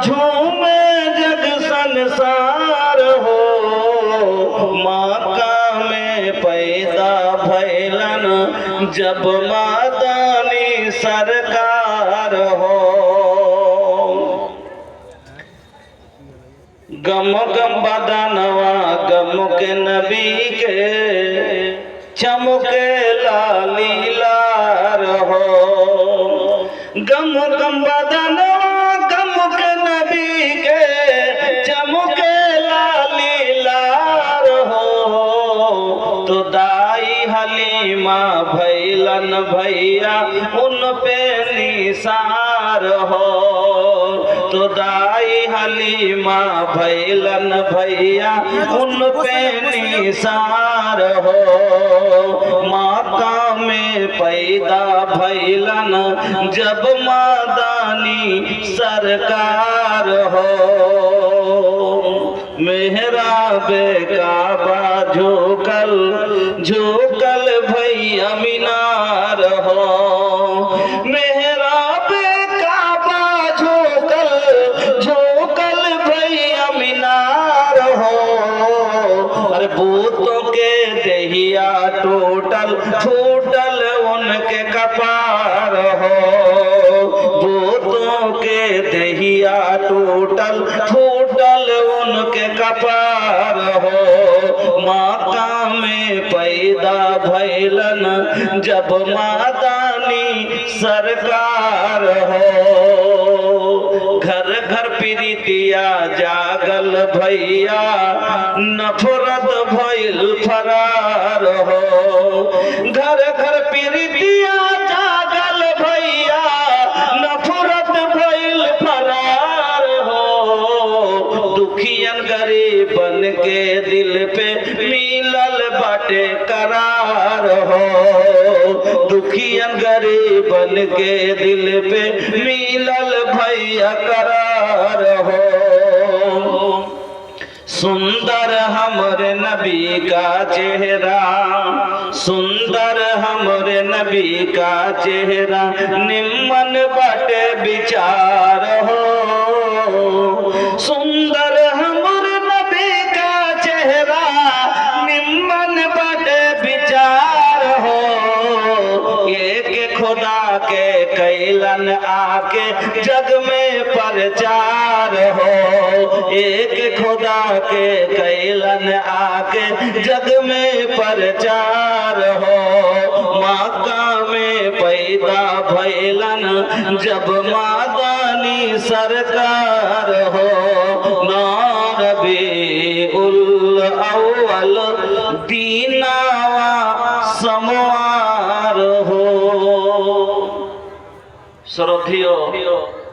झूमे जग संसार हो, मक्का में पैदा भैलन जब मदनी सरकार हो। गम गम बदनवा गम के नबी के चमके लाली लार हो। गम गम बदनवा गम के नबी के चमके लाली लार हो। तो दाई हलीमा भैलन भैया उन पे निसार हो। तो दाई हलीमा भैलन भैया उन पे निसार हो। मक्का में पैदा भैलन जब मदनी सरकार हो। मेहराबे काबा झोकल झोकल भैया मीनार हो। मेहराबे काबा झोकल झोकल भैया मीनार हो। अरे बूतों के दहिया टोटल फूटल उनके कपार हो। बूतों के दहिया टोटल फूटल उनके कपार हो। मक्का में पैदा भैलन जब मदनी सरकार हो। घर घर प्रीतिया जागल भैया नफरत भइल फरार हो। घर घर प्रीतिया जागल भैया नफरत भइल फरार हो। दुखियन गरीबन के दिल पे मिलल बाटे करार हो। दुखियन गरीबन के दिल पे मिलल भैया करार हो। सुंदर हमरे नबी का चेहरा, सुंदर हमरे नबी का चेहरा, निम्मन बाटे विचार हो। सुंदर हमरे नबी का चेहरा, निम्मन बाटे विचार हो। एक खुदा के कैलन आके जग में प्रचार हो। एक खुदा के कैलन आके जग में प्रचार हो। मक्का में पैदा भैलन जब मदनी सरकार हो। रबीउल अव्वल दीनावा समवार हो। श्रद्धेय